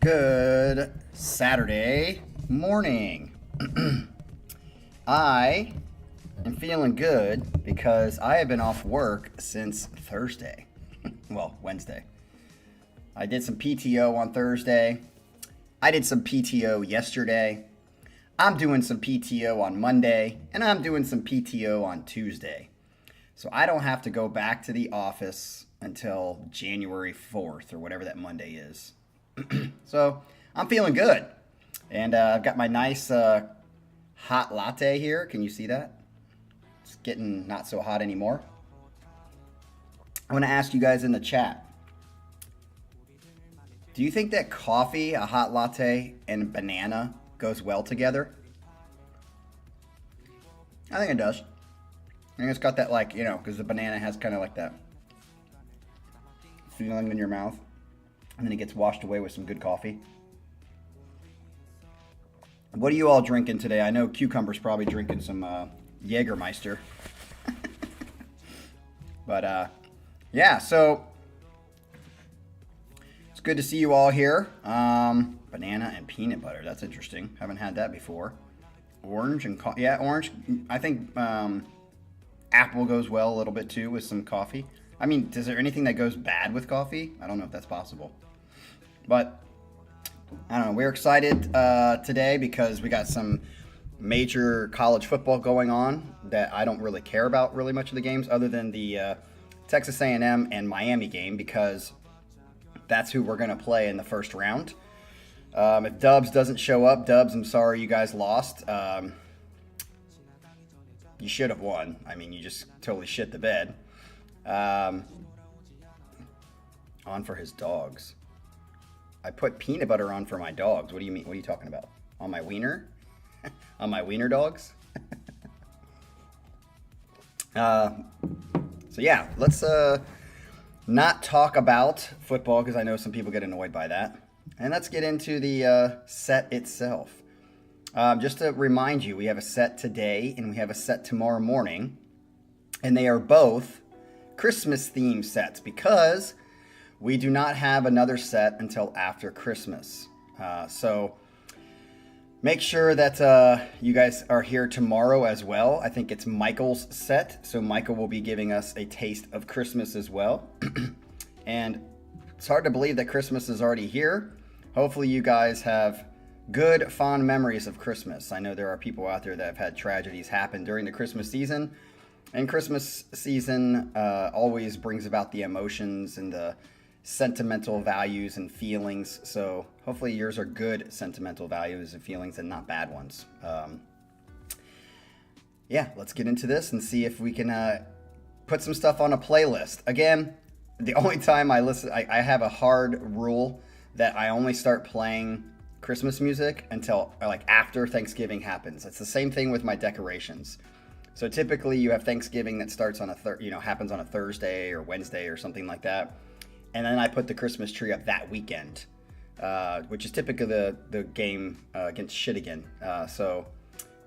Good Saturday morning. I am feeling good because I have been off work since Thursday. Well, Wednesday. I did some PTO on Thursday. I did some PTO yesterday. I'm doing some PTO on Monday, and I'm doing some PTO on Tuesday. So I don't have to go back to the office until January 4th or whatever that Monday is. So I'm feeling good. And I've got my nice hot latte here. Can you see that? It's getting not so hot anymore. I want to ask you guys in the chat. Do you think that coffee, a hot latte, and banana goes well together? I think it does. I think it's got that, like, because the banana has kind of like that feeling in your mouth. And then it gets washed away with some good coffee. What are you all drinking today? I know Cucumber's probably drinking some Jägermeister. But, yeah, so it's good to see you all here. Banana and peanut butter. That's interesting. Haven't had that before. Orange and coffee. Yeah, orange. I think apple goes well a little bit, too, with some coffee. I mean, is there anything that goes bad with coffee? I don't know if that's possible. But, I don't know. We're excited today because we got some major college football going on that I don't really care about really much of the games other than the Texas A&M and Miami game because that's who we're going to play in the first round. If Dubs doesn't show up, Dubs, I'm sorry you guys lost. You should have won. I mean, you just totally shit the bed. On for his dogs. I put peanut butter on for my dogs. What do you mean? What are you talking about? On my wiener? On my wiener dogs? So yeah, let's not talk about football because I know some people get annoyed by that. And let's get into the set itself. Just to remind you, we have a set today and we have a set tomorrow morning. And they are both Christmas theme sets because we do not have another set until after Christmas. So make sure that you guys are here tomorrow as well. I think it's Michael's set. So Michael will be giving us a taste of Christmas as well. And it's hard to believe that Christmas is already here. Hopefully you guys have good, fond memories of Christmas. I know there are people out there that have had tragedies happen during the Christmas season. And Christmas season always brings about the emotions and the sentimental values and feelings. So hopefully yours are good sentimental values and feelings and not bad ones. Yeah, let's get into this and see if we can put some stuff on a playlist. Again, the only time I listen, I have a hard rule that I only start playing Christmas music until like after Thanksgiving happens. It's the same thing with my decorations. So typically you have Thanksgiving that starts on happens on a Thursday or Wednesday or something like that. And then I put the Christmas tree up that weekend, which is typically the game against Shittigan. So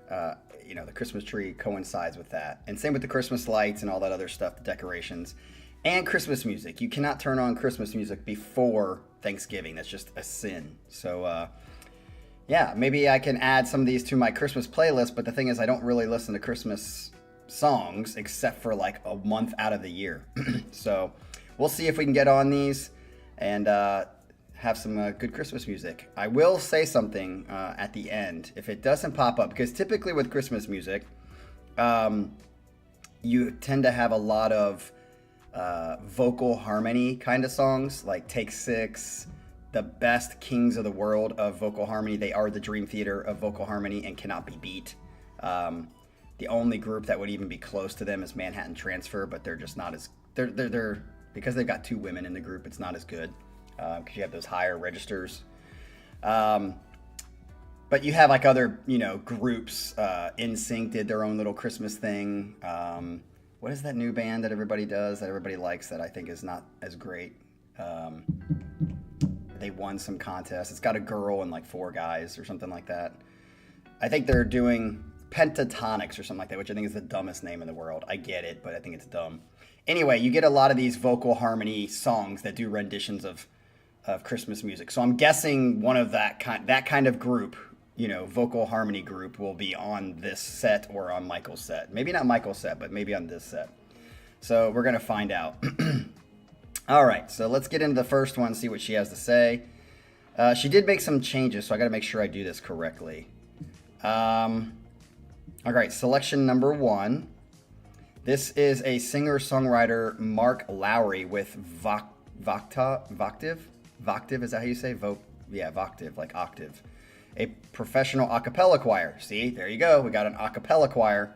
the Christmas tree coincides with that. And same with the Christmas lights and all that other stuff, the decorations. And Christmas music. You cannot turn on Christmas music before Thanksgiving. That's just a sin. So, yeah, maybe I can add some of these to my Christmas playlist, but the thing is I don't really listen to Christmas songs except for like a month out of the year. So we'll see if we can get on these and have some good Christmas music. I will say something at the end if it doesn't pop up, because typically with Christmas music, you tend to have a lot of vocal harmony kind of songs, like Take Six, the best kings of the world of vocal harmony. They are the Dream Theater of vocal harmony and cannot be beat. The only group that would even be close to them is Manhattan Transfer, but they're just not as they're because they've got two women in the group. It's not as good because you have those higher registers. But you have like other groups. NSYNC did their own little Christmas thing. What is that new band that everybody does that everybody likes that I think is not as great? They won some contest. It's got a girl and like four guys or something like that. I think they're doing Pentatonics or something like that, which I think is the dumbest name in the world. I get it, but I think it's dumb. Anyway, you get a lot of these vocal harmony songs that do renditions of of Christmas music. So I'm guessing one of that kind of group, vocal harmony group, will be on this set or on Michael's set. Maybe not Michael's set, but maybe on this set. So we're gonna find out. All right, so let's get into the first one, see what she has to say. She did make some changes, so I got to make sure I do this correctly. All right, selection number 1. This is a singer-songwriter, Mark Lowry, with Vocative. Vocative, is that how you say? Vocative, like octave. A professional a cappella choir. See, there you go. We got an a cappella choir.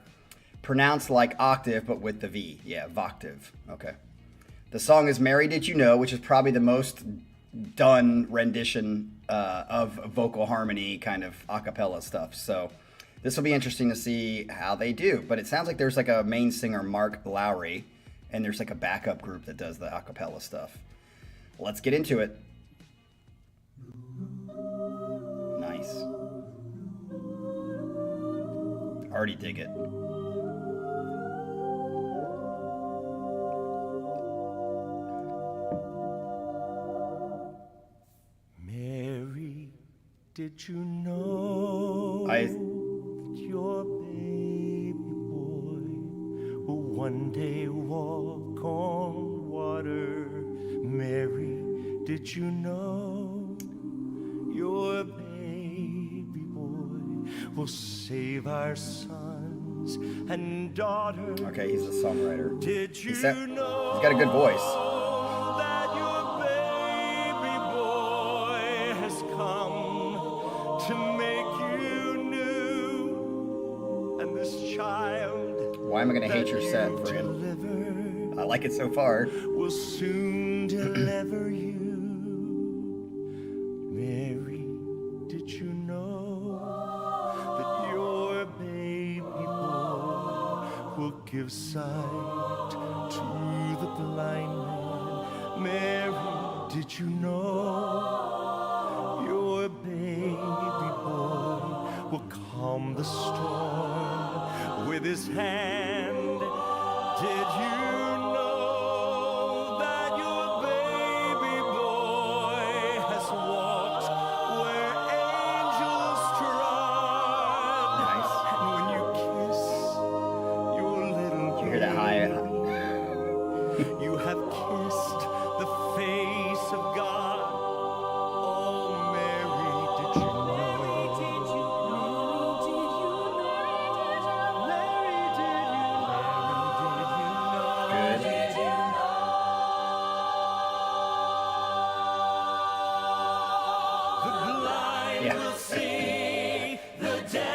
Pronounced like octave, but with the V. Yeah, Vocative. Okay. The song is Mary Did You Know, which is probably the most done rendition of vocal harmony kind of a cappella stuff. So this will be interesting to see how they do. But it sounds like there's like a main singer, Mark Lowry, and there's like a backup group that does the a cappella stuff. Let's get into it. Nice. Already dig it. Mary, did you know that your baby boy will one day walk on water? Mary, did you know your baby boy will save our sons and daughters? Okay, he's a songwriter. Did you know he's got a good voice. that your baby boy has come to make you new? And this child, why am I going to hate your set, friend? I like it so far. Will soon deliver you. Mary, did you know that your baby boy will give sight to the blind man? Mary, did you know your baby boy will calm the storm with his hand? Did you know that your baby boy has walked where angels trod? Nice. And when you kiss your little Did you hear that high? you have kissed the face of God. Oh, Mary, did you know?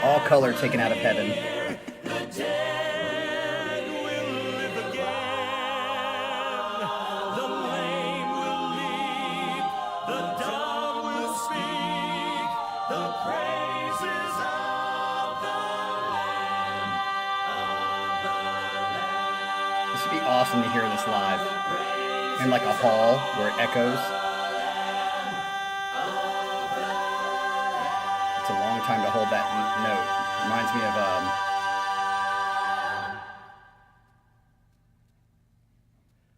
All color taken out of heaven. This would be awesome to hear this live in like a hall where it echoes. It's a long time to hold that note. Reminds me of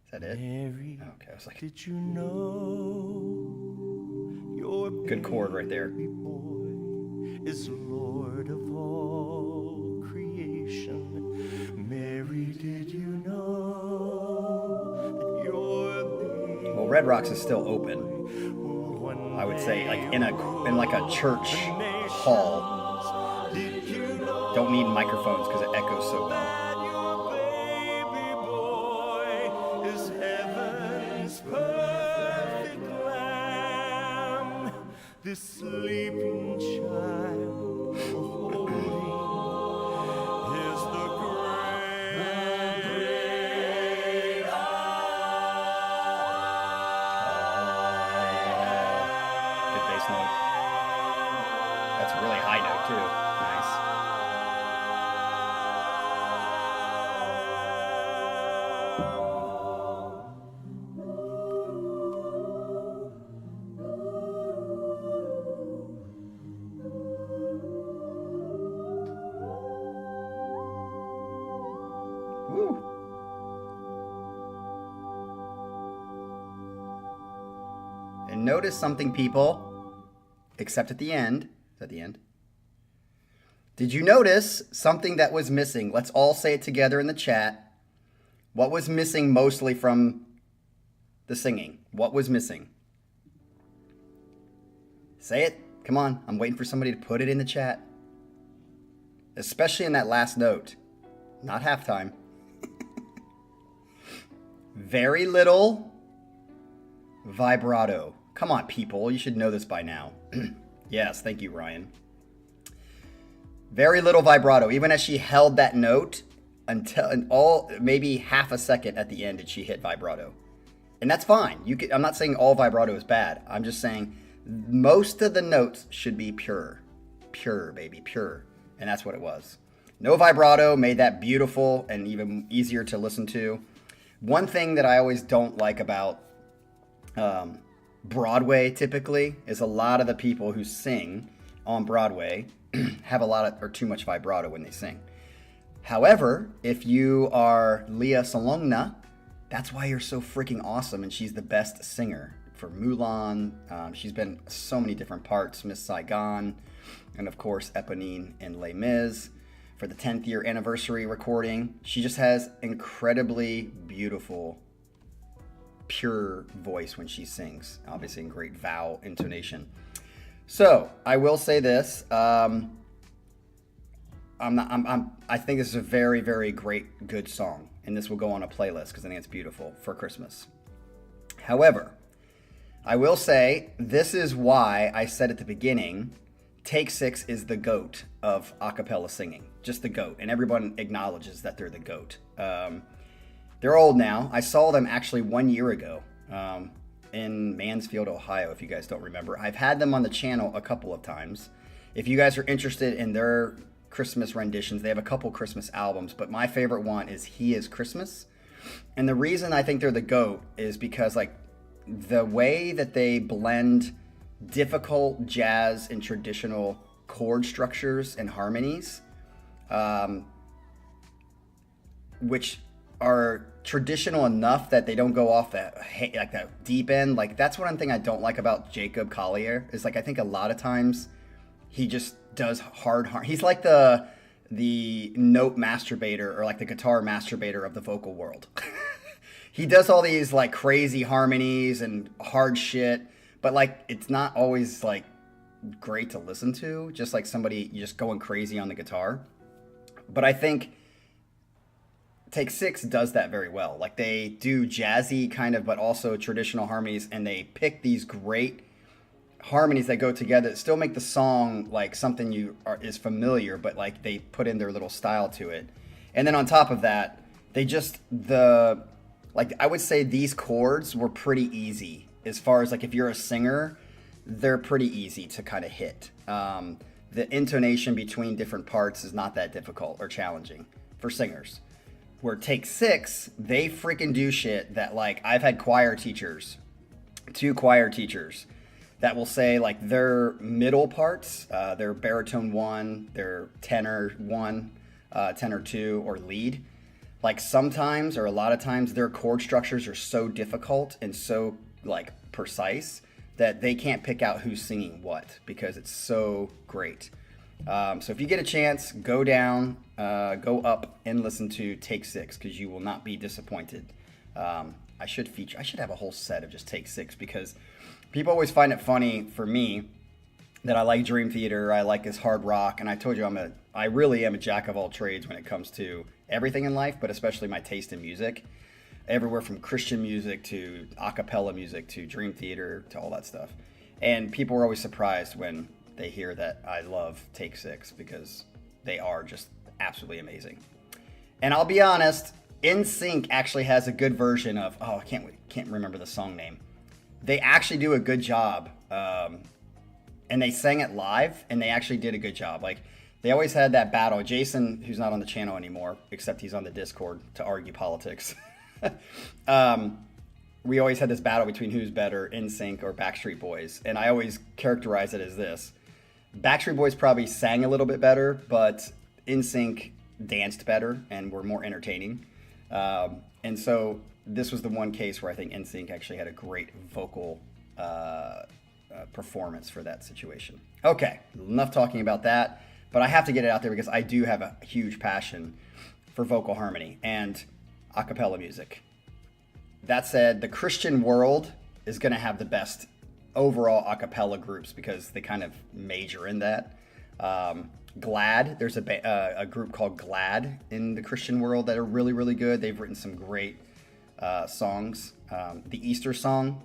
is that it? Mary, okay, I was like, did you know your good chord right there. baby boy is Lord of all creation? Mary, did you know that your baby Well, Red Rocks is still open. I would say, like in like a church hall. Don't need microphones because it echoes so well. This sleeping child holding is the great Good bass note. That's a really high note too. Nice. And notice something, people, except at the end. Is that the end? Did you notice something that was missing? Let's all say it together in the chat. What was missing mostly from the singing? What was missing? Say it. Come on. I'm waiting for somebody to put it in the chat. Especially in that last note. Not halftime. Very little vibrato. Come on, people. You should know this by now. Yes, thank you, Ryan. Very little vibrato. Even as she held that note until maybe half a second at the end did she hit vibrato. And that's fine. I'm not saying all vibrato is bad. I'm just saying most of the notes should be pure. Pure, baby, pure. And that's what it was. No vibrato made that beautiful and even easier to listen to. One thing that I always don't like about Broadway typically is a lot of the people who sing on Broadway have a lot of or too much vibrato when they sing. However, if you are Leah Salonga, that's why you're so freaking awesome, and she's the best singer for Mulan. She's been so many different parts, Miss Saigon, and of course Eponine in Les Mis for the 10th year anniversary recording. She just has incredibly beautiful, pure voice when she sings, obviously in great vowel intonation. So I will say this: I think this is a very, very great, good song, and this will go on a playlist because I think it's beautiful for Christmas. However, I will say this is why I said at the beginning, Take Six is the GOAT of a cappella singing, just the GOAT, and everyone acknowledges that they're the GOAT. They're old now. I saw them actually 1 year ago. In Mansfield, Ohio, if you guys don't remember. I've had them on the channel a couple of times. If you guys are interested in their Christmas renditions, they have a couple Christmas albums, but my favorite one is He Is Christmas. And the reason I think they're the GOAT is because like the way that they blend difficult jazz and traditional chord structures and harmonies, which are traditional enough that they don't go off that like that deep end. Like that's one thing I don't like about Jacob Collier is like I think a lot of times he just does hard. He's like the note masturbator or like the guitar masturbator of the vocal world. He does all these like crazy harmonies and hard shit, but like it's not always like great to listen to. Just like somebody just going crazy on the guitar. But I think Take Six does that very well. Like they do jazzy kind of, but also traditional harmonies, and they pick these great harmonies that go together that still make the song like something is familiar, but like they put in their little style to it. And then on top of that, they just I would say these chords were pretty easy as far as like if you're a singer, they're pretty easy to kind of hit. The intonation between different parts is not that difficult or challenging for singers. Where Take Six, they freaking do shit that like I've had two choir teachers that will say like their middle parts, their baritone 1, their tenor 1, tenor 2, or lead. Like sometimes or a lot of times their chord structures are so difficult and so like precise that they can't pick out who's singing what because it's so great. So if you get a chance, go up and listen to Take Six because you will not be disappointed. I should have a whole set of just Take Six because people always find it funny for me that I like Dream Theater, I like this hard rock, and I told you I really am a jack of all trades when it comes to everything in life, but especially my taste in music. Everywhere from Christian music to a cappella music to Dream Theater to all that stuff. And people were always surprised when they hear that I love Take Six because they are just absolutely amazing. And I'll be honest, NSYNC actually has a good version of, I can't remember the song name. They actually do a good job. And they sang it live and they actually did a good job. Like they always had that battle. Jason, who's not on the channel anymore, except he's on the Discord to argue politics. We always had this battle between who's better, NSYNC or Backstreet Boys. And I always characterize it as this. Backstreet Boys probably sang a little bit better, but NSYNC danced better and were more entertaining. And so this was the one case where I think NSYNC actually had a great vocal performance for that situation. Okay, enough talking about that, but I have to get it out there because I do have a huge passion for vocal harmony and a cappella music. That said, the Christian world is going to have the best overall a cappella groups because they kind of major in that. Glad, there's a group called Glad in the Christian world that are really, really good. They've written some great songs. The Easter song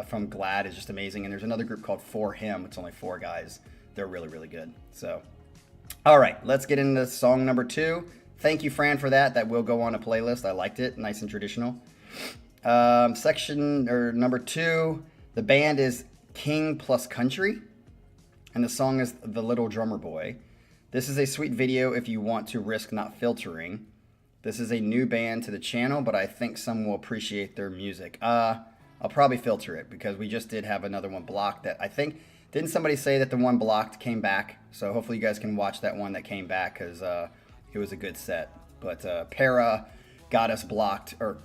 from Glad is just amazing. And there's another group called For Him. It's only 4 guys. They're really, really good. So, all right, let's get into song number 2. Thank you, Fran, for that. That will go on a playlist. I liked it. Nice and traditional. Number 2, the band is King Plus Country, and the song is The Little Drummer Boy. This is a sweet video if you want to risk not filtering. This is a new band to the channel, but I think some will appreciate their music. I'll probably filter it because we just did have another one blocked that I think, didn't somebody say that the one blocked came back? So hopefully you guys can watch that one that came back because it was a good set. But Para got us blocked, or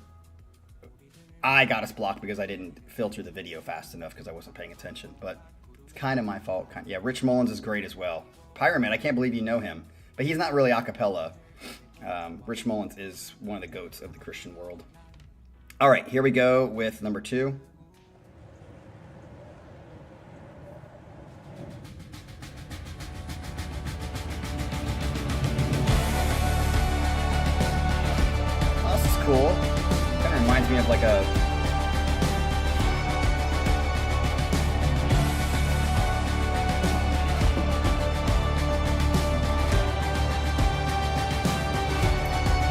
I got us blocked because I didn't filter the video fast enough because I wasn't paying attention. But it's kind of my fault. Yeah, Rich Mullins is great as well. Pyramid, I can't believe you know him. But he's not really a cappella. Rich Mullins is one of the goats of the Christian world. All right, here we go with number 2. Oh, this is cool. Kind of reminds me of like a...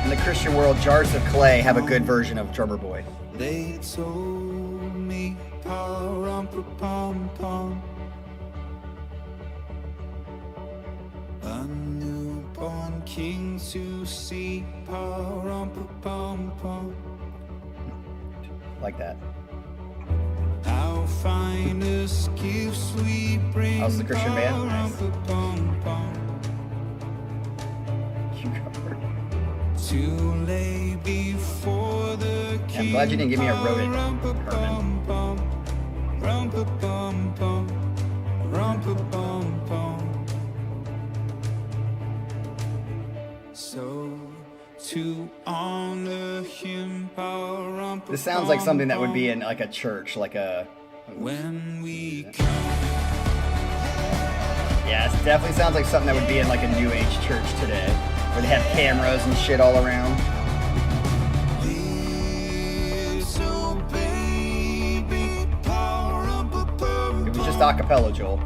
the Christian world, Jars of Clay have a good version of Drummer Boy. They told me, pa-rum-pa-pum-pum, a newborn king to see, pa-rum-pa-pum-pum. Like that. Our finest gifts we bring. How's the Christian band? Nice. To lay before the king. I'm glad you didn't give me a rodent, So to honor him, this sounds like something that would be in like a church, like a... when we come. Yeah, it definitely sounds like something that would be in like a New Age church today, where they have cameras and shit all around. It was just a cappella, Joel.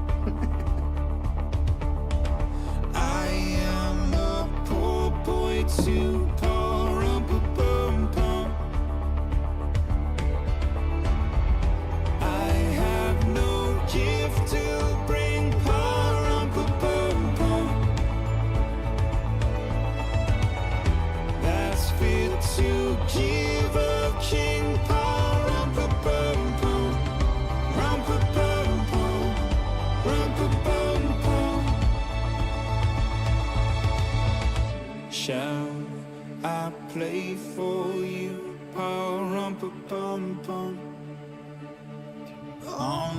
I am a poor boy too, pa-rum-pa-pum-pum. I have no gift to bring, pa-rum-pa-pum-pum. That's fit to give a king, pa-rum-pa-pum-pum. Rum-pa-pum-pum, rum-pa-pum-pum. Shall I play for you, pa-rum-pa-pum-pum?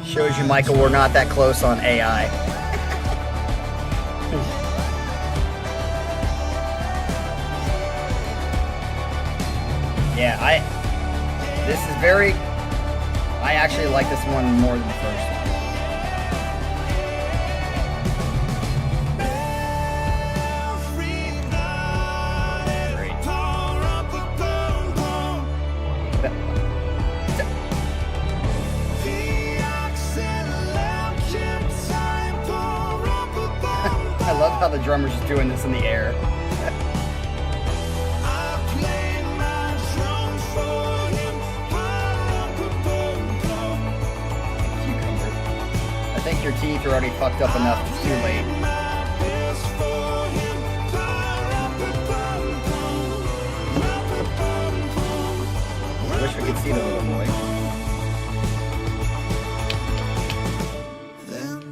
Shows you, Michael, we're not that close on AI. Yeah, this is very... I actually like this one more than the first one. Great. I love how the drummer's just doing this in the air. I think your teeth are already fucked up enough. It's too late. I wish we could see the little boy. Then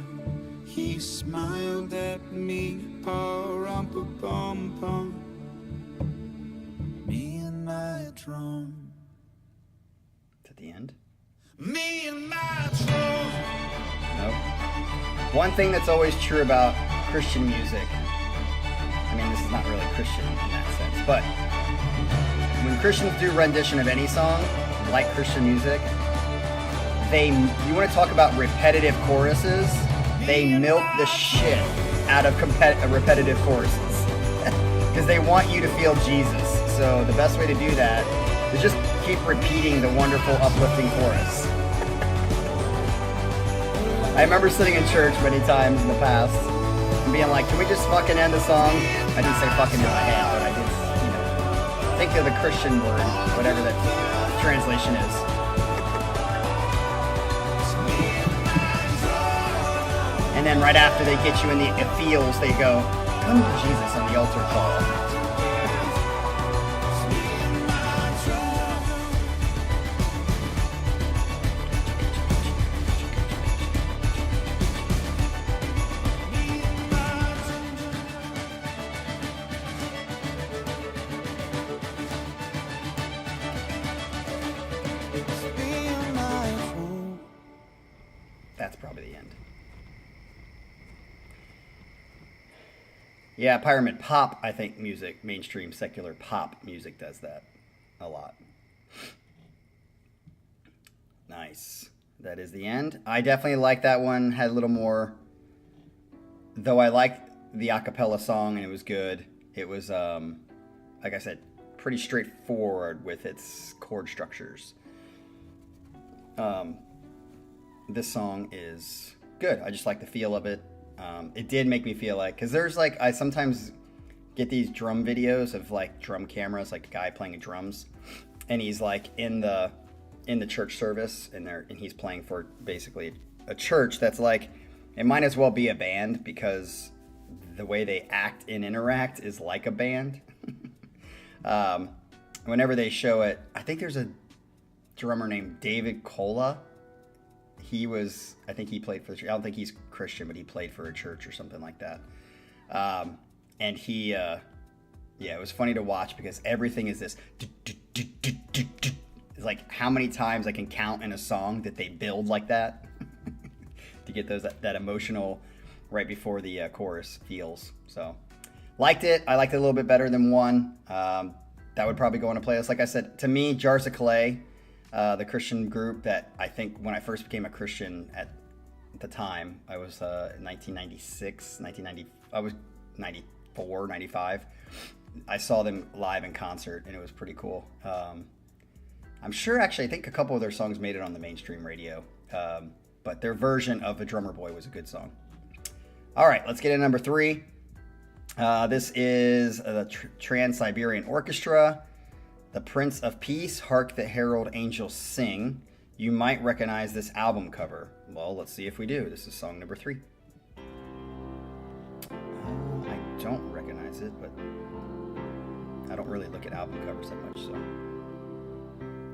he smiled at me, pa-rum-pa-pum-pum. Me and my drum. To the end. Me and my trouble. Nope. One thing that's always true about Christian music, I mean, this is not really Christian in that sense, but when Christians do rendition of any song, like Christian music, you want to talk about repetitive choruses, they milk the shit out of repetitive choruses. Because they want you to feel Jesus. So the best way to do that is just keep repeating the wonderful, uplifting chorus. I remember sitting in church many times in the past and being like, can we just fucking end the song? I didn't say fucking in my head, but I did, think of the Christian word, whatever that translation is. And then right after they get you in the feels, they go, come to Jesus on the altar call. That's probably the end. Yeah, Pyramid Pop, I think music, mainstream secular pop music does that a lot. Nice. That is the end. I definitely like that one. Had a little more, though I liked the acapella song and it was good. It was, like I said, pretty straightforward with its chord structures. This song is good. I just like the feel of it. It did make me feel like, because there's like, I sometimes get these drum videos of like drum cameras, like a guy playing drums, and he's like in the church service, and he's playing for basically a church that's like, it might as well be a band because the way they act and interact is like a band. Whenever they show it, I think there's a drummer named David Cola. I think he played for the church. I don't think he's Christian, but he played for a church or something like that. And he, it was funny to watch because everything is this. It's like how many times I can count in a song that they build like that to get that emotional right before the chorus feels. So liked it. I liked it a little bit better than one. That would probably go on a playlist. Like I said, to me, Jars of Clay, the Christian group that I think when I first became a Christian at the time, I was 1996, 1990, I was 94, 95. I saw them live in concert and it was pretty cool. I'm sure actually, I think a couple of their songs made it on the mainstream radio, but their version of A Drummer Boy was a good song. All right, let's get into number 3. This is the Trans-Siberian Orchestra. The Prince of Peace, Hark the Herald Angels Sing. You might recognize this album cover. Well, let's see if we do. This is song number 3. I don't recognize it, but I don't really look at album covers that much, so.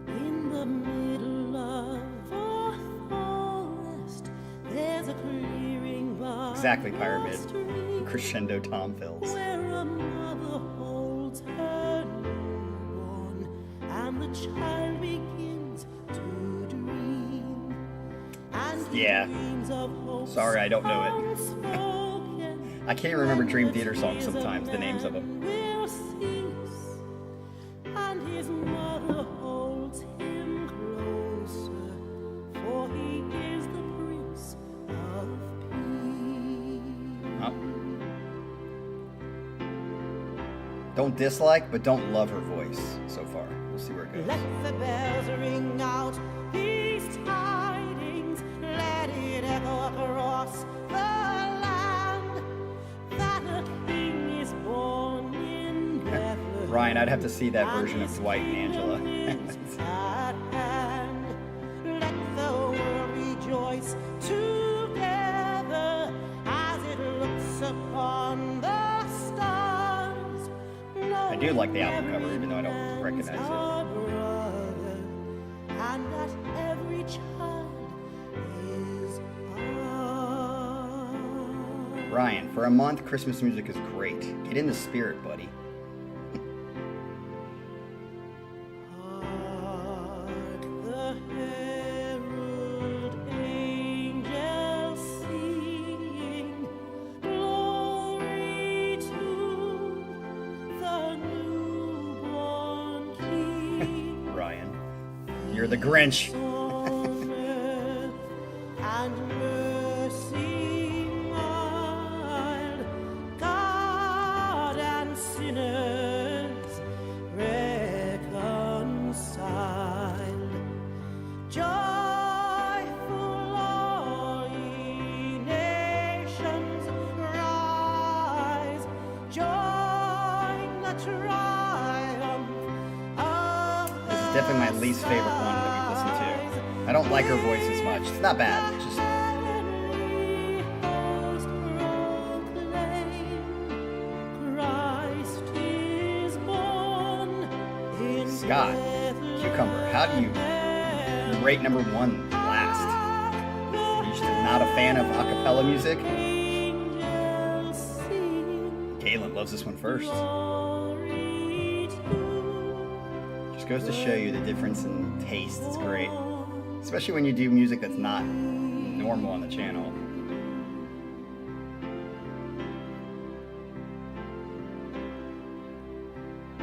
In the middle of a forest, there's a clearing by Exactly, the Pyramid. stream, Crescendo Tom fills. where a mother holds her newborn, and the child begins to dream. And he Yeah. dreams of hopes Sorry, I don't know it. unspoken. I can't even remember Dream Theater songs sometimes, the names of them. Will cease, and his mother holds him closer, for he is the Prince of Peace. Oh. Don't dislike, but don't love her voice so far. We'll see where it goes. Let the bells ring out these tidings, let it echo across the land, that a king is born in Bethlehem. Ryan, I'd have to see that version of Dwight and Angela. At hand. Let the world rejoice together as it looks upon the stars. I do like the album cover, even though I don't recognize it. And that every child is ours. Ryan, for a month, Christmas music is great. Get in the spirit, buddy. Hark the herald You're the Grinch. And mercy mild, God and sinners reconciled. Joyful all ye nations, rise, join the triumph of This is definitely my least favorite one that we've listened to. I don't like her voice as much. It's not bad. It's just heavenly host proclaim, Christ is born in Scott, Cucumber. How do you rate number 1 last? Are you just not a fan of a cappella music? angels sing Galen loves this one first. glory to Just goes to show you the difference in taste. It's great. Especially when you do music that's not normal on the channel.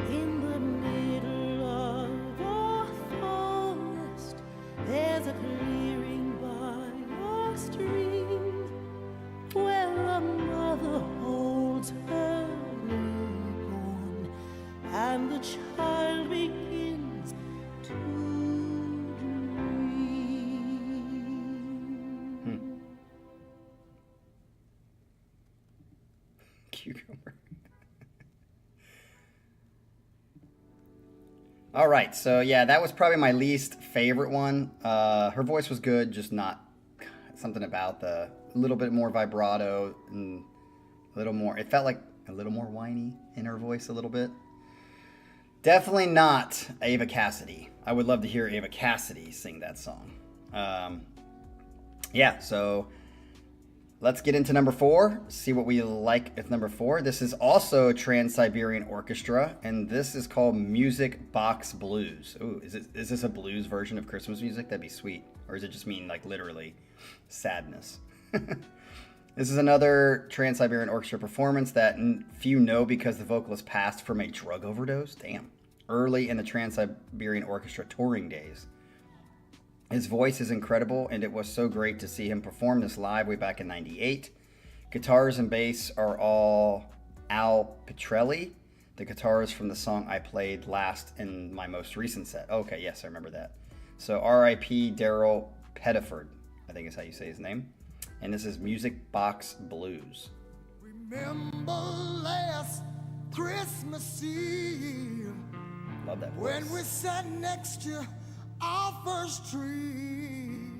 In the middle of a forest, there's a clearing by a stream where a mother holds her newborn, and the child begins to dream. Cucumber. All right, so yeah, that was probably my least favorite one. Her voice was good, just not something about the little bit more vibrato and a little more. It felt like a little more whiny in her voice a little bit. Definitely not Ava Cassidy. I would love to hear Ava Cassidy sing that song. Yeah, so let's get into number 4. See what we like with number 4. This is also Trans-Siberian Orchestra, and this is called Music Box Blues. Ooh, is this a blues version of Christmas music? That'd be sweet. Or does it just mean like literally sadness? This is another Trans-Siberian Orchestra performance that few know because the vocalist passed from a drug overdose. Damn. Early in the Trans-Siberian Orchestra touring days. His voice is incredible, and it was so great to see him perform this live way back in '98. Guitars and bass are all Al Pitrelli, the guitarist from the song I played last in my most recent set. Okay, yes, I remember that. So R.I.P. Daryl Pettiford, I think is how you say his name. And this is Music Box Blues. Remember last Christmas Eve Love that voice. when we sat next to our first tree,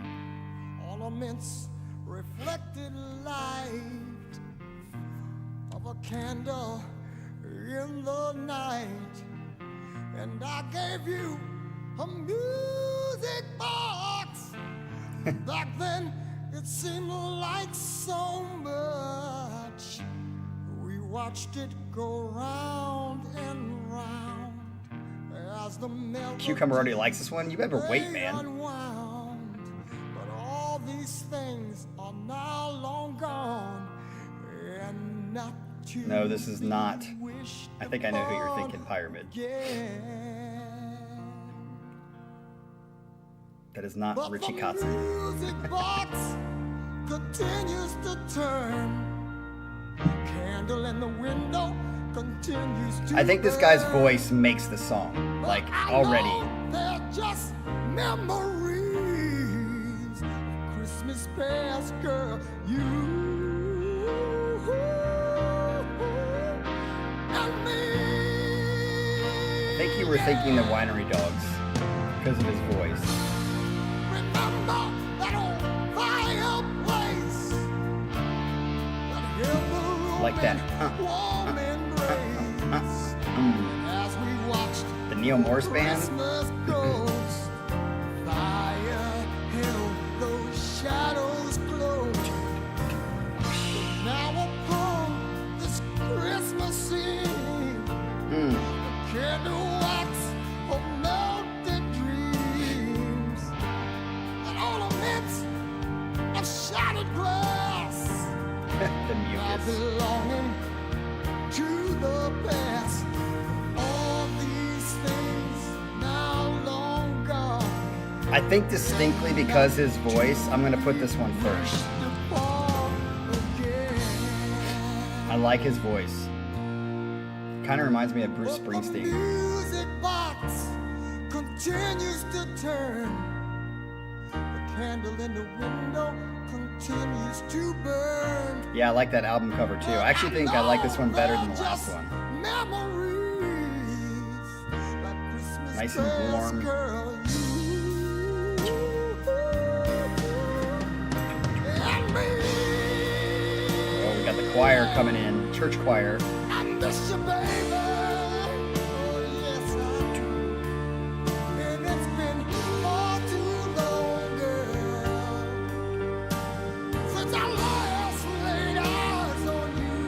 ornaments reflected light of a candle in the night, and I gave you a music box. Back then it seemed like so much. We watched it go round and round as the melody Cucumber already likes this one. You better wait, man. unwound. But all these things are now long gone, and not to No, this is not. be wished I think I know who you're upon thinking, Pyramid. again. That is not But Richie the Kotzen. music box continues to turn. Candle in the window continues to I think this guy's burn. voice makes the song, like, But I already. know they're just memories of Christmas past, girl. You and me. I think you were thinking the Winery Dogs because of his voice. Remember that old fireplace, that ever Like that. warm embrace. As we watched The Neil Morse Band. Christmas ghost, fire held those shadows close. But now upon this Christmas Eve, the candle wax of melted dreams, and ornaments of shattered glass, The now mucus. belonging to the past. All these things now long gone, I think distinctly because his voice, I'm going to put this one first. I like his voice. Kind of reminds me of Bruce Springsteen. The music box continues to turn. The candle in the window continues to burn. Yeah, I like that album cover too. I actually think I like this one better than the last one. Nice and warm. Oh, we got the choir coming in, church choir. I miss you, baby. Oh, yes, I do. And it's been far too long, girl, since I last laid eyes on you.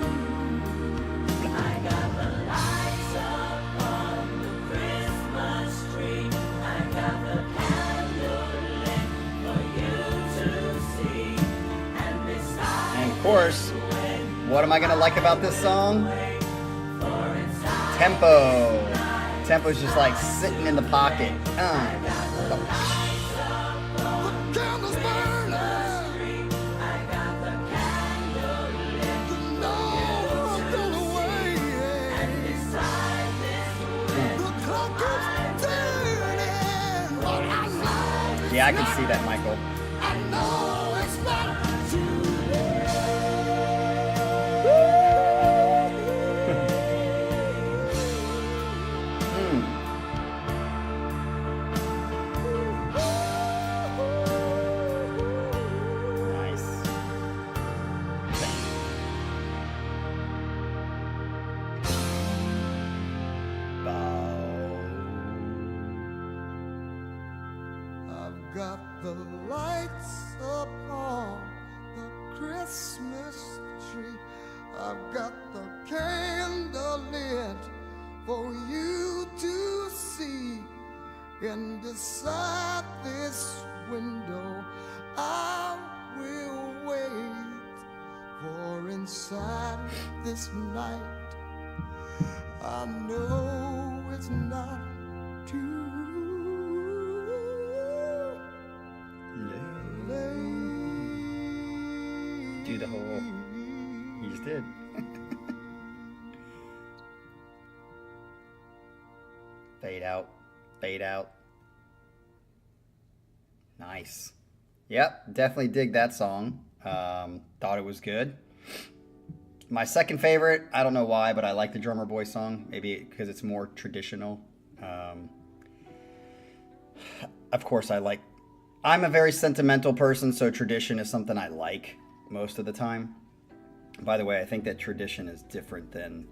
I got the lights up on the Christmas tree. I got the candle lit for you to see. And beside And of course, what am I gonna like about this song? Tempo. Tempo's just like sitting in the pocket. The candle's burning. You know I'm gonna wait. The clock is turning, but I know Yeah, I can see that, Michael. I know it's not too Nice. I've got the lights up on the Christmas tree. I've got the candle lit for you to see. And beside this window, I will wait. For inside this night, I know it's not too late. Do the whole. He just did. Fade out. Fade out. Nice. Yep, definitely dig that song. Thought it was good. My second favorite, I don't know why, but I like the Drummer Boy song. Maybe because it's more traditional. Of course, I'm a very sentimental person, so tradition is something I like most of the time. By the way, I think that tradition is different than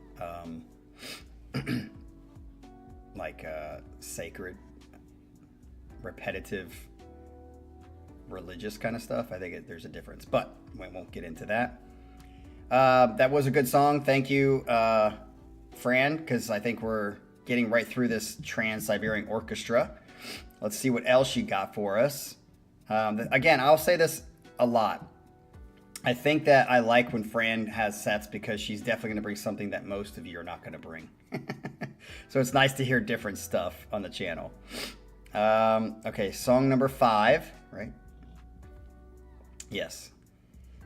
sacred, repetitive, religious kind of stuff. I think there's a difference, but we won't get into that. That was a good song. Thank you, Fran, because I think we're getting right through this Trans-Siberian Orchestra. Let's see what else you got for us. Again, I'll say this a lot. I think that I like when Fran has sets because she's definitely going to bring something that most of you are not going to bring. So it's nice to hear different stuff on the channel. Okay, song number 5, right? Yes.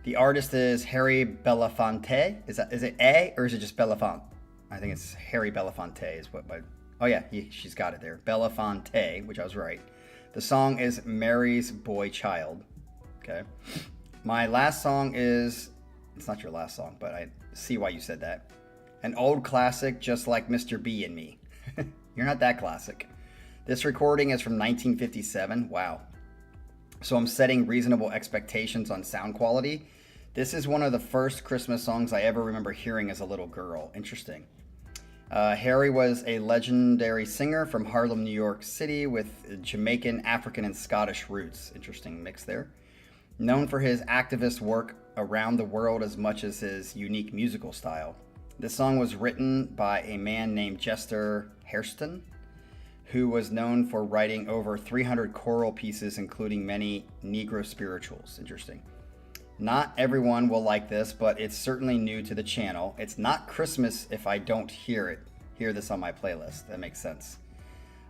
The artist is Harry Belafonte. Is it A or is it just Belafonte? I think it's Harry Belafonte is what. Oh yeah, she's got it there. Belafonte, which I was right. The song is Mary's Boy Child. Okay. My last song is. It's not your last song, but I see why you said that. An old classic, just like Mr. B and Me. You're not that classic. This recording is from 1957. Wow. So I'm setting reasonable expectations on sound quality. This is one of the first Christmas songs I ever remember hearing as a little girl. Interesting. Harry was a legendary singer from Harlem, New York City with Jamaican, African, and Scottish roots. Interesting mix there. Known for his activist work around the world as much as his unique musical style. This song was written by a man named Chester Hairston, who was known for writing over 300 choral pieces, including many Negro spirituals. Interesting. Not everyone will like this, but it's certainly new to the channel. It's not Christmas if I don't hear this on my playlist. That makes sense.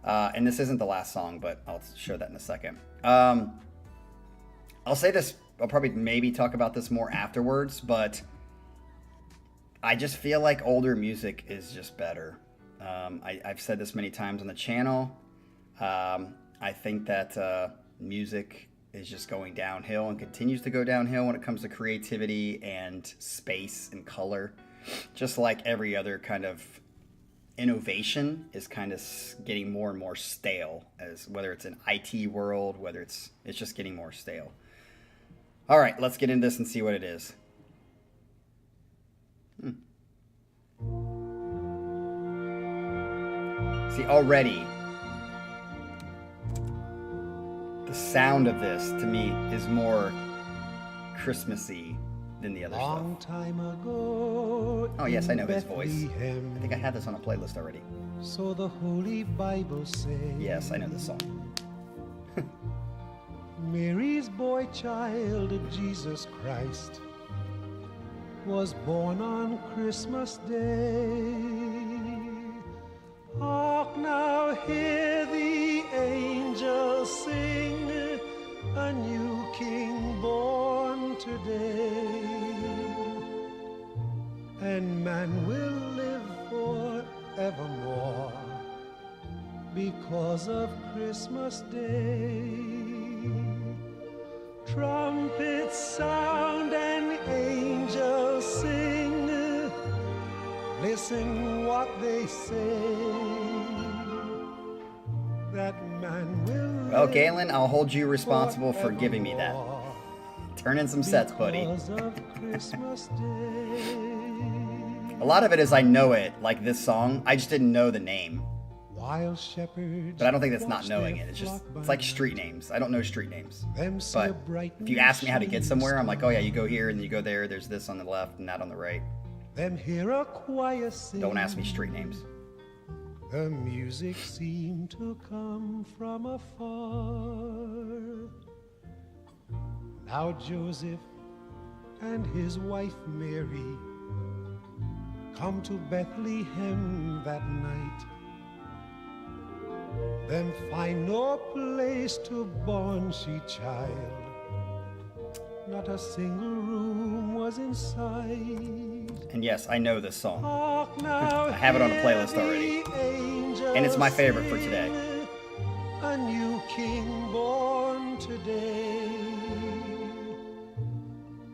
And this isn't the last song, but I'll show that in a second. I'll say this, I'll probably maybe talk about this more afterwards, but I just feel like older music is just better. I've said this many times on the channel. I think that music is just going downhill and continues to go downhill when it comes to creativity and space and color. Just like every other kind of innovation is kind of getting more and more stale, as whether it's an IT world, whether it's just getting more stale. All right, let's get into this and see what it is. See, already the sound of this to me is more Christmassy than the other Long stuff. time ago. Oh yes, I know in his voice. Bethlehem, I think I had this on a playlist already. So the Holy Bible says. Yes, I know this song. Mary's boy child, Jesus Christ, was born on Christmas Day. Hark now, hear the angels sing, a new king born today. And man will live forevermore because of Christmas Day. Trumpets sound and angels sing. Listen what they say. That man will. Well, Galen, I'll hold you responsible for giving me that. Turn in some sets, buddy. Because of Christmas Day. A lot of it is I know it, like this song. I just didn't know the name. Wild shepherds. But I don't think that's not watch knowing their it. It's just, flock it's like by street names. I don't know street names. them see But a bright if you ask me how to get somewhere, I'm like, oh yeah, you go here and you go there. There's this on the left and that on the right. them hear a choir sing. Don't ask me street names. The music seemed to come from afar. Now Joseph and his wife Mary come to Bethlehem that night. Them find no place to born she child. Not a single room was in sight. And yes, I know this song. Hark now, I have it on a hear playlist already. the angels And it's my favorite for today. sing, a new king born today.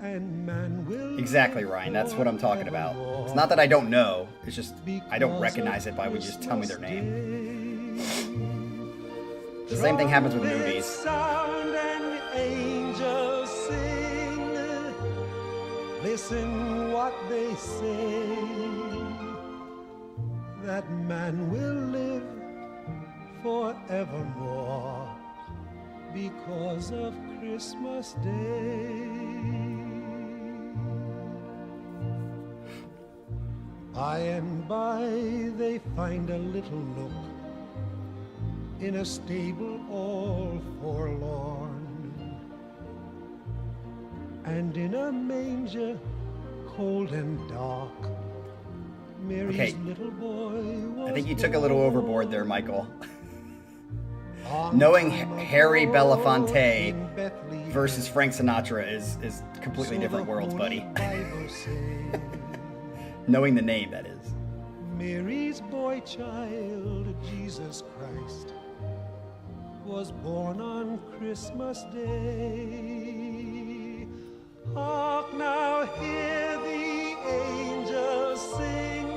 And man will Exactly, Ryan. That's what I'm talking about. It's not that I don't know. It's just I don't recognize it by when you just tell me their name. The same thing happens with movies. Sound and angels sing. Listen what they say. That man will live forevermore because of Christmas Day. By and by they find a little nook in a stable all forlorn, and in a manger cold and dark, Mary's Okay. little boy was I think you took a little overboard there, Michael. born. Knowing Long time Harry ago Belafonte in Bethlehem, versus Frank Sinatra is completely so different the worlds, Holy buddy. Bible says. Knowing the name, that is. Mary's boy child, Jesus Christ, was born on Christmas Day. Hark now, hear the angels sing,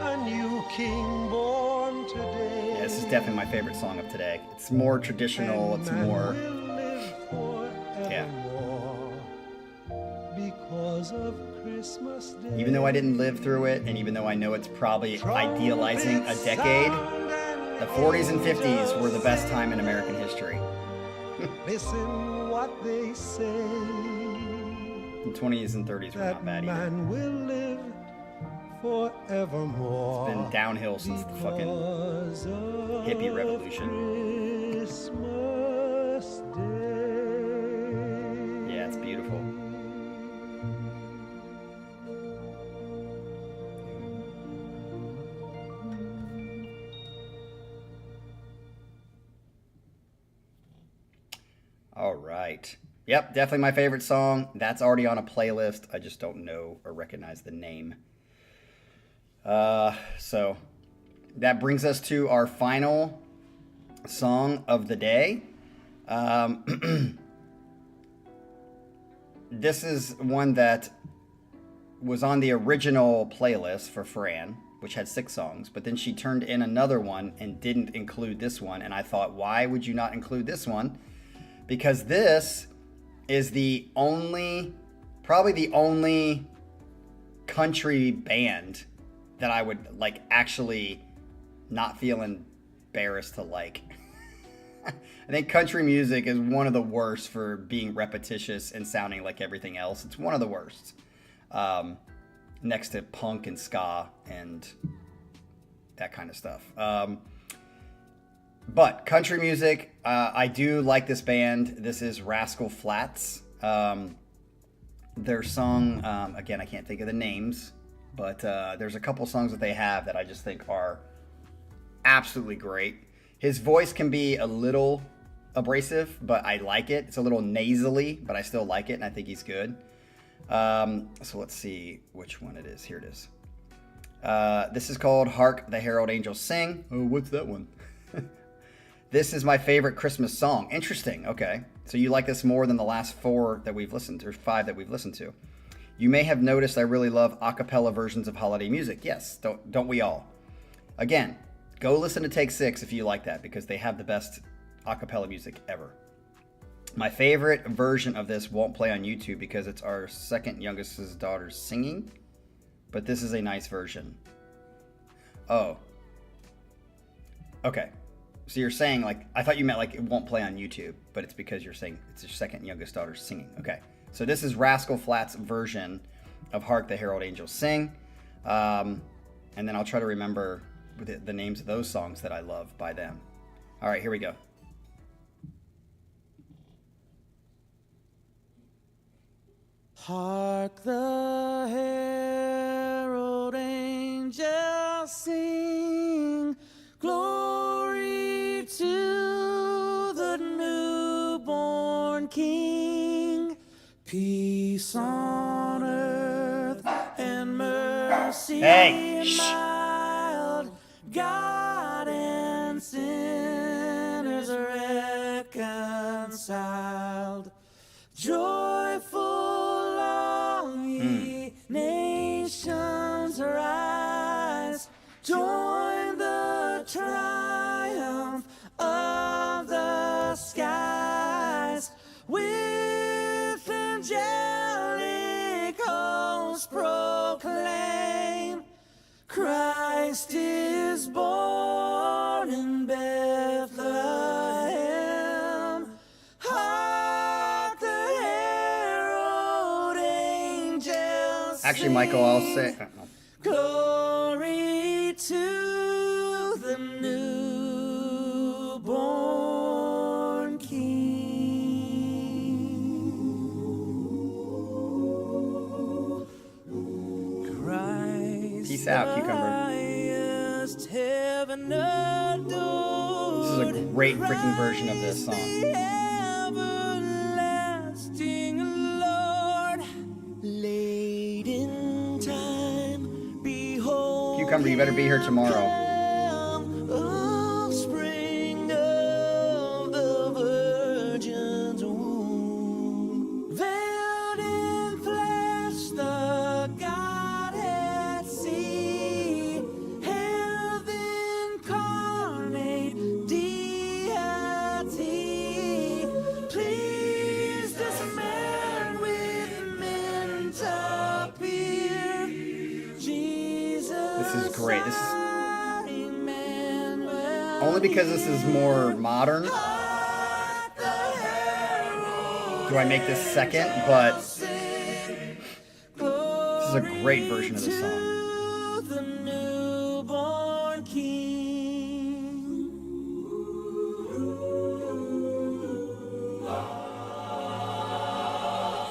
a new king born today. Yeah, this is definitely my favorite song of today. It's more traditional. It's Man more. will live forevermore because of Christmas Day. Even though I didn't live through it, and even though I know it's probably idealizing a decade, the 40s and 50s were the best time in American history. Listen what they say. The 20s and 30s were That not bad either. man will live forevermore. It's been downhill since the fucking because of hippie revolution. Christmas Day. Yeah, it's beautiful. All right. Yep, definitely my favorite song. That's already on a playlist. I just don't know or recognize the name. So that brings us to our final song of the day. This is one that was on the original playlist for Fran, which had 6 songs, but then she turned in another one and didn't include this one. And I thought, why would you not include this one? Because this is probably the only country band that I would like actually not feel embarrassed to like. I think country music is one of the worst for being repetitious and sounding like everything else. It's one of the worst. Next to punk and ska and that kind of stuff. But country music, I do like this band. This is Rascal Flatts. Their song, again, I can't think of the names, but there's a couple songs that they have that I just think are absolutely great. His voice can be a little abrasive, but I like it. It's a little nasally, but I still like it, and I think he's good. So let's see which one it is. Here it is. This is called Hark the Herald Angels Sing. Oh, what's that one? This is my favorite Christmas song. Interesting. Okay. So you like this more than the last 4 that we've listened to, or 5 that we've listened to. You may have noticed I really love a cappella versions of holiday music. Yes, don't we all? Again, go listen to Take 6 if you like that, because they have the best a cappella music ever. My favorite version of this won't play on YouTube because it's our second youngest daughter singing, but this is a nice version. Oh. Okay. So you're saying, like, I thought you meant like it won't play on YouTube, but it's because you're saying it's your second youngest daughter singing. Okay. So this is Rascal Flatts' version of Hark the Herald Angels Sing. And then I'll try to remember the names of those songs that I love by them. All right, here we go. Hark the herald angels sing, glory to the newborn King, peace on earth and mercy mild, God and sinners reconciled, joyful nations rise, join the triumph of the skies, with angelic hosts proclaim, Christ is born in Bethlehem. Hark the herald angels sing. Actually, Michael, I'll say... Glory to the newborn King. Christ Peace out, Cucumber. heaven adored. This is a great freaking version of this song. Everlasting Lord, late in time, behold. Cucumber, you better be here tomorrow. Offspring of the Virgin's womb, veiled in flesh, the Godhead see, health incarnate deity, pleased as man with men to appear. Jesus, This is great. This is Emmanuel, only because this is more modern. hark the herald Do I make this second? But sing, this is a great version of the song. to the newborn King.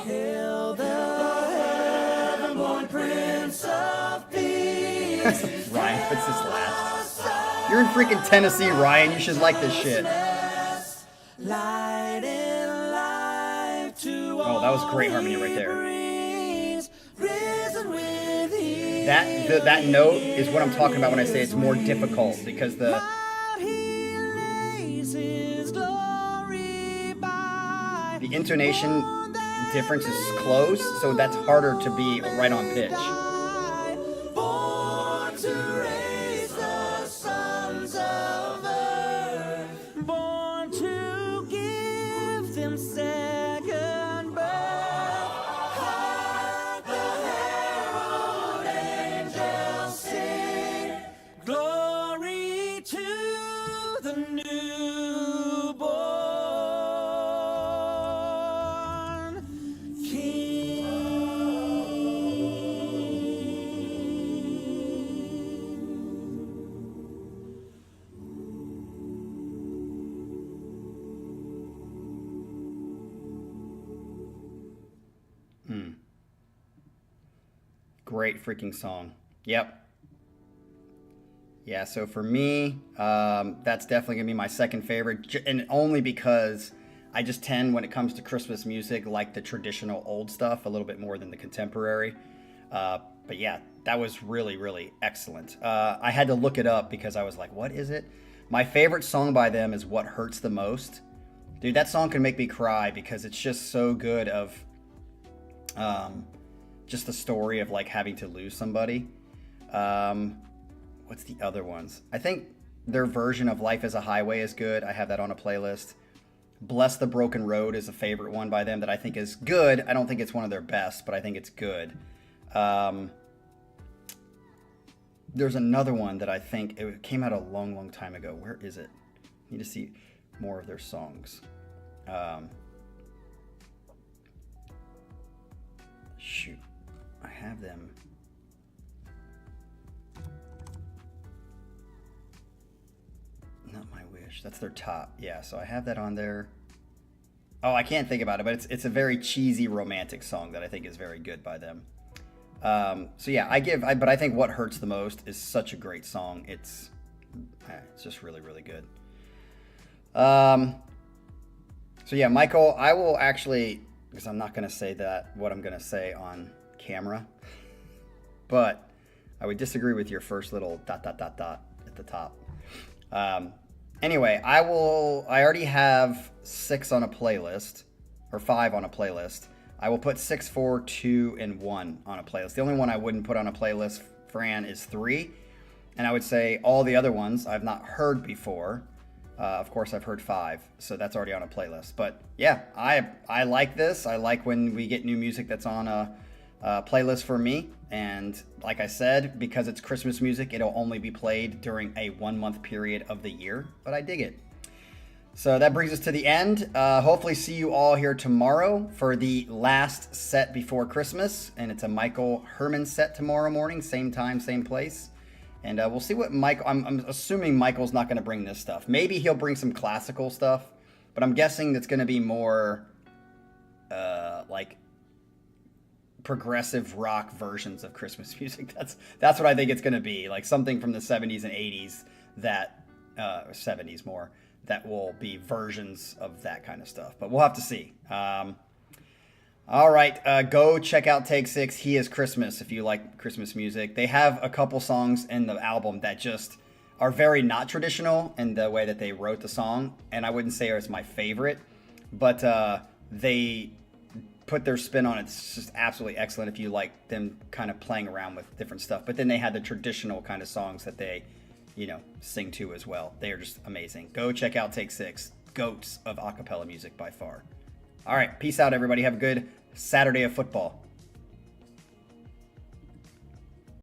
Hail the heaven-born Prince of Peace. Ryan, what's this last? You're in freaking Tennessee, Ryan. You should like this shit. Light in light. Oh, that was great harmony right there. That note is what I'm talking about when I say it's more difficult, because the intonation difference is close, so that's harder to be right on pitch. Born to raise the sons of earth, born to give them second birth. Hark the herald angels sing, glory to the newborn King. Great freaking song. Yep. Yeah, so for me, that's definitely going to be my second favorite, and only because I just tend, when it comes to Christmas music, like the traditional old stuff a little bit more than the contemporary. But yeah, that was really, really excellent. I had to look it up because I was like, what is it? My favorite song by them is What Hurts the Most. Dude, that song can make me cry because it's just so good of just the story of like having to lose somebody. What's the other ones? I think their version of Life is a Highway is good. I have that on a playlist. Bless the Broken Road is a favorite one by them that I think is good. I don't think it's one of their best, but I think it's good. There's another one that I think it came out a long, long time ago. Where is it? I need to see more of their songs. Shoot, I have them. Not My Wish. That's their top. Yeah, so I have that on there. Oh, I can't think about it, but it's a very cheesy romantic song that I think is very good by them. So yeah, but I think What Hurts the Most is such a great song. It's just really, really good. So yeah, Michael, I will actually, because I'm not going to say what I'm going to say on camera, but I would disagree with your first little ... at the top. Anyway, I already have 6 on a playlist, or 5 on a playlist. I will put 6, 4, 2, and 1 on a playlist. The only one I wouldn't put on a playlist, Fran, is 3. And I would say all the other ones I've not heard before. Of course, I've heard 5, so that's already on a playlist. But yeah, I like this. I like when we get new music that's on a playlist for me. And like I said, because it's Christmas music, it'll only be played during a 1-month period of the year. But I dig it. So that brings us to the end. Hopefully see you all here tomorrow for the last set before Christmas. And it's a Michael Herman set tomorrow morning, same time, same place. And we'll see what Michael... I'm assuming Michael's not going to bring this stuff. Maybe he'll bring some classical stuff. But I'm guessing it's going to be more like progressive rock versions of Christmas music. That's what I think it's going to be. Like something from the 70s and 80s that... 70s more. That will be versions of that kind of stuff. But we'll have to see. All right, go check out Take 6, He Is Christmas, if you like Christmas music. They have a couple songs in the album that just are very not traditional in the way that they wrote the song. And I wouldn't say it's my favorite, but they put their spin on it. It's just absolutely excellent if you like them kind of playing around with different stuff. But then they had the traditional kind of songs that they... sing to as well. They are just amazing. Go check out Take 6. Goats of acapella music by far. All right, peace out, everybody. Have a good Saturday of football.